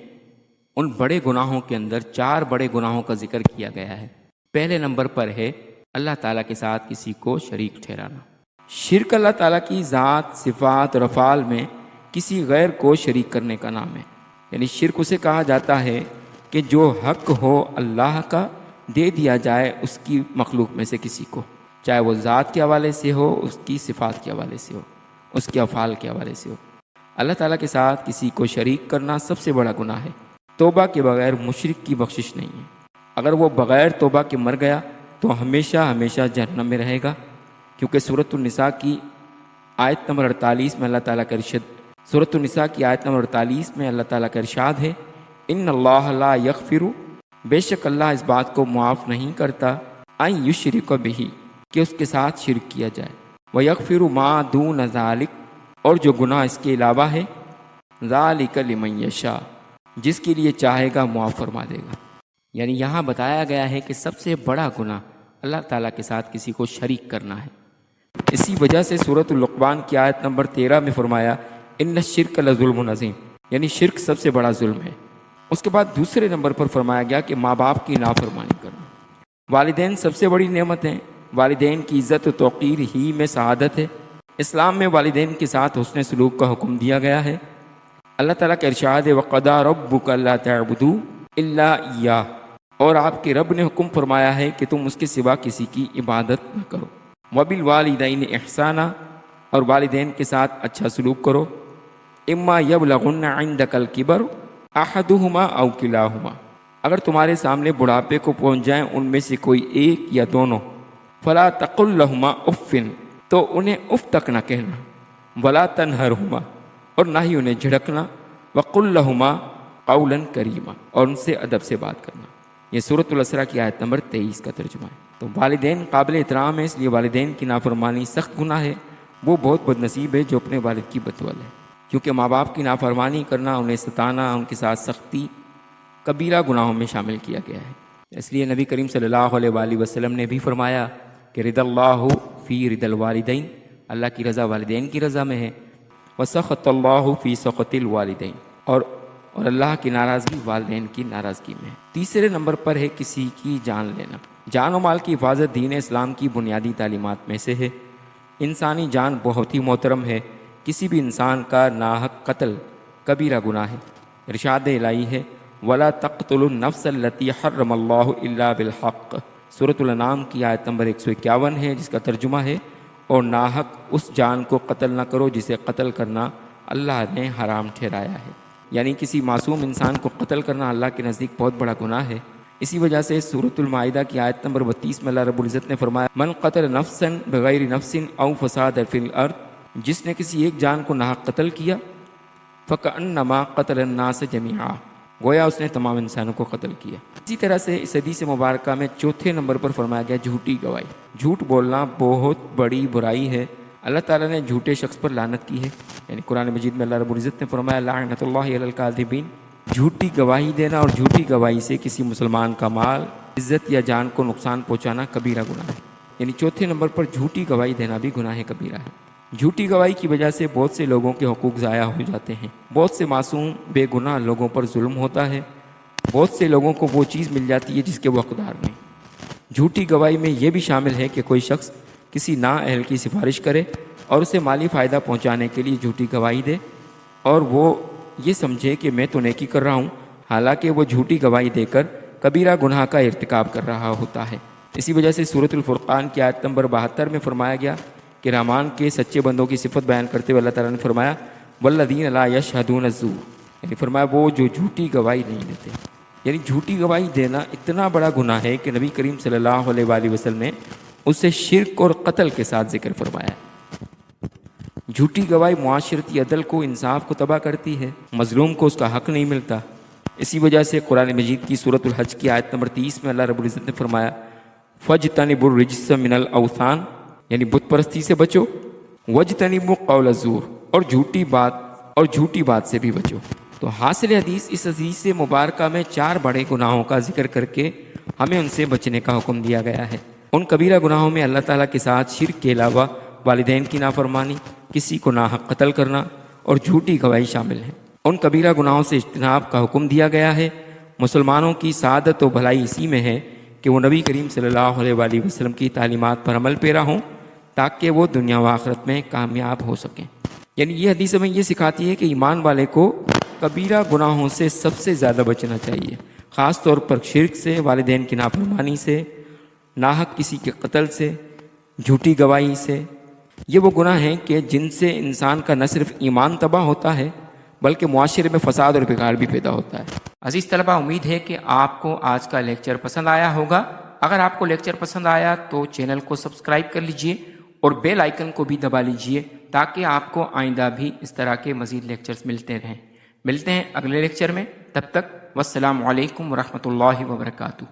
ان بڑے گناہوں کے اندر 4 بڑے گناہوں کا ذکر کیا گیا ہے۔ پہلے نمبر پر ہے اللہ تعالیٰ کے ساتھ کسی کو شریک ٹھہرانا۔ شرک اللہ تعالیٰ کی ذات، صفات اور افعال میں کسی غیر کو شریک کرنے کا نام ہے۔ یعنی شرک اسے کہا جاتا ہے کہ جو حق ہو اللہ کا دے دیا جائے اس کی مخلوق میں سے کسی کو، چاہے وہ ذات کے حوالے سے ہو، اس کی صفات کے حوالے سے ہو، اس کے افعال کے حوالے سے ہو۔ اللہ تعالیٰ کے ساتھ کسی کو شریک کرنا سب سے بڑا گناہ ہے۔ توبہ کے بغیر مشرک کی بخشش نہیں ہے۔ اگر وہ بغیر توبہ کے مر گیا تو ہمیشہ ہمیشہ جہنم میں رہے گا، کیونکہ سورۃ النساء کی آیت نمبر 48 میں اللہ تعالیٰ کا سورۃ النساء کی آیت نمبر 48 میں اللہ تعالیٰ کا ارشاد ہے، ان اللہ لا یغفر، بے شک اللہ اس بات کو معاف نہیں کرتا، ان یشرک بہ، کہ اس کے ساتھ شرک کیا جائے، ویغفر ما دون ذالک، اور جو گناہ اس کے علاوہ ہے، ذالک لمن یشاء، جس کے لیے چاہے گا معاف فرما دے گا۔ یعنی یہاں بتایا گیا ہے کہ سب سے بڑا گناہ اللہ تعالیٰ کے ساتھ کسی کو شریک کرنا ہے۔ اسی وجہ سے سورۃ اللقمان کی آیت نمبر 13 میں فرمایا، ان الشرک لظلم عظیم، یعنی شرک سب سے بڑا ظلم ہے۔ اس کے بعد دوسرے نمبر پر فرمایا گیا کہ ماں باپ کی نافرمانی کرنا۔ والدین سب سے بڑی نعمت ہیں، والدین کی عزت و توقیر ہی میں سعادت ہے۔ اسلام میں والدین کے ساتھ حسن سلوک کا حکم دیا گیا ہے۔ اللہ تعالیٰ کا ارشاد ہے، وَقَضَىٰ رَبُّكَ أَلَّا تَعْبُدُوا إِلَّا إِيَّاهُ، اور آپ کے رب نے حکم فرمایا ہے کہ تم اس کے سوا کسی کی عبادت نہ کرو۔ وَبِالْوَالِدَيْنِ إِحْسَانًا، اور والدین کے ساتھ اچھا سلوک کرو۔ إِمَّا يَبْلُغُنَّ عِندَكَ الْكِبَرَ أَحَدُهُمَا أَوْ كِلَاهُمَا، اگر تمہارے سامنے بڑھاپے کو پہنچ جائیں ان میں سے کوئی ایک یا دونوں، فَلَا تَقُل لَّهُمَا أُفٍّ، تو انہیں اف تک نہ کہنا، وَلَا تَنْهَرْهُمَا، اور نہ ہی انہیں جھڑکنا، وَقُل لَّهُمَا قَوْلًا كَرِيمًا، اور ان سے ادب سے بات کرنا۔ یہ سورۃ الاسراء کی آیت نمبر 23 کا ترجمہ ہے۔ تو والدین قابل احترام ہے، اس لیے والدین کی نافرمانی سخت گناہ ہے۔ وہ بہت بد نصیب ہے جو اپنے والد کی بددعا ہے، کیونکہ ماں باپ کی نافرمانی کرنا، انہیں ستانا، ان کے ساتھ سختی کبیرہ گناہوں میں شامل کیا گیا ہے۔ اس لیے نبی کریم صلی اللہ علیہ وآلہ وسلم نے بھی فرمایا کہ رضا اللہ فی رضا الوالدین، اللہ کی رضا والدین کی رضا میں ہے، وسخط اللہ فی سخط الوالدین، اور اللہ کی ناراضگی والدین کی ناراضگی میں ہے۔ تیسرے نمبر پر ہے کسی کی جان لینا۔ جان و مال کی حفاظت دین اسلام کی بنیادی تعلیمات میں سے ہے۔ انسانی جان بہت ہی محترم ہے، کسی بھی انسان کا ناحق قتل کبیرہ گناہ ہے۔ ارشاد الہی ہے، وَلَا تَقْتُلُوا النَّفْسَ الَّتِي حَرَّمَ اللَّهُ إِلَّا بِالْحَقِّ، سورۃ الانعام کی آیت نمبر 151 ہے، جس کا ترجمہ ہے، اور ناحق اس جان کو قتل نہ کرو جسے قتل کرنا اللہ نے حرام ٹھہرایا ہے۔ یعنی کسی معصوم انسان کو قتل کرنا اللہ کے نزدیک بہت بڑا گناہ ہے۔ اسی وجہ سے سورۃ المائدہ کی آیت نمبر 32 میں اللہ رب العزت نے فرمایا، من قتل نفسا بغیر نفس او فساد فی الارض، جس نے کسی ایک جان کو ناحق قتل کیا، فکأنما قتل الناس جمیعا، گویا اس نے تمام انسانوں کو قتل کیا۔ اسی طرح سے اس حدیث مبارکہ میں چوتھے نمبر پر فرمایا گیا جھوٹی گواہی۔ جھوٹ بولنا بہت بڑی برائی ہے، اللہ تعالیٰ نے جھوٹے شخص پر لعنت کی ہے۔ یعنی قرآن مجید میں اللہ رب العزت نے فرمایا، لعنت اللہ علی الکاذبین، جھوٹی گواہی دینا اور جھوٹی گواہی سے کسی مسلمان کا مال، عزت یا جان کو نقصان پہنچانا کبیرہ گناہ ہے۔ یعنی چوتھے نمبر پر جھوٹی گواہی دینا بھی گناہ کبیرہ ہے۔ جھوٹی گواہی کی وجہ سے بہت سے لوگوں کے حقوق ضائع ہو جاتے ہیں، بہت سے معصوم بے گناہ لوگوں پر ظلم ہوتا ہے، بہت سے لوگوں کو وہ چیز مل جاتی ہے جس کے وہ حقدار نہیں۔ جھوٹی گواہی میں یہ بھی شامل ہے کہ کوئی شخص کسی نااہل کی سفارش کرے اور اسے مالی فائدہ پہنچانے کے لیے جھوٹی گواہی دے، اور وہ یہ سمجھے کہ میں تو نیکی کر رہا ہوں، حالانکہ وہ جھوٹی گواہی دے کر کبیرہ گناہ کا ارتکاب کر رہا ہوتا ہے۔ اسی وجہ سے سورۃ الفرقان کی آیت نمبر 72 میں فرمایا گیا کہ رحمان کے سچے بندوں کی صفت بیان کرتے ہوئے اللہ تعالیٰ نے فرمایا، والذین لا یشہدون الزور، یعنی فرمایا وہ جو جھوٹی گواہی نہیں دیتے۔ یعنی جھوٹی گواہی دینا اتنا بڑا گناہ ہے کہ نبی کریم صلی اللہ علیہ وآلہ وسلم نے اسے شرک اور قتل کے ساتھ ذکر فرمایا۔ جھوٹی گواہی معاشرتی عدل کو، انصاف کو تباہ کرتی ہے، مظلوم کو اس کا حق نہیں ملتا۔ اسی وجہ سے قرآن مجید کی سورۃ الحج کی آیت نمبر 30 میں اللہ رب العزت نے فرمایا، فَاجْتَنِبُوا الرِّجْسَ مِنَ الْأَوْثَانِ، یعنی بت پرستی سے بچو، وَاجْتَنِبُوا قَوْلَ الزُّورِ، اور جھوٹی بات سے بھی بچو۔ تو حاصل حدیث، اس حدیث سے مبارکہ میں 4 بڑے گناہوں کا ذکر کر کے ہمیں ان سے بچنے کا حکم دیا گیا ہے۔ ان کبیرہ گناہوں میں اللہ تعالیٰ کے ساتھ شرک کے علاوہ والدین کی نافرمانی، کسی کو ناحق قتل کرنا اور جھوٹی گواہی شامل ہیں۔ ان کبیرہ گناہوں سے اجتناب کا حکم دیا گیا ہے۔ مسلمانوں کی سعادت و بھلائی اسی میں ہے کہ وہ نبی کریم صلی اللہ علیہ وآلہ وسلم کی تعلیمات پر عمل پیرا ہوں، تاکہ وہ دنیا و آخرت میں کامیاب ہو سکیں۔ یعنی یہ حدیث ہمیں یہ سکھاتی ہے کہ ایمان والے کو کبیرہ گناہوں سے سب سے زیادہ بچنا چاہیے، خاص طور پر شرک سے، والدین کی نافرمانی سے، ناحق کسی کے قتل سے، جھوٹی گواہی سے، یہ وہ گناہ ہیں کہ جن سے انسان کا نہ صرف ایمان تباہ ہوتا ہے بلکہ معاشرے میں فساد اور بگاڑ بھی پیدا ہوتا ہے۔ عزیز طلبہ، امید ہے کہ آپ کو آج کا لیکچر پسند آیا ہوگا۔ اگر آپ کو لیکچر پسند آیا تو چینل کو سبسکرائب کر لیجئے اور بیل آئیکن کو بھی دبا لیجئے تاکہ آپ کو آئندہ بھی اس طرح کے مزید لیکچرز ملتے رہیں۔ ملتے ہیں اگلے لیکچر میں، تب تک والسلام علیکم ورحمۃ اللہ وبرکاتہ۔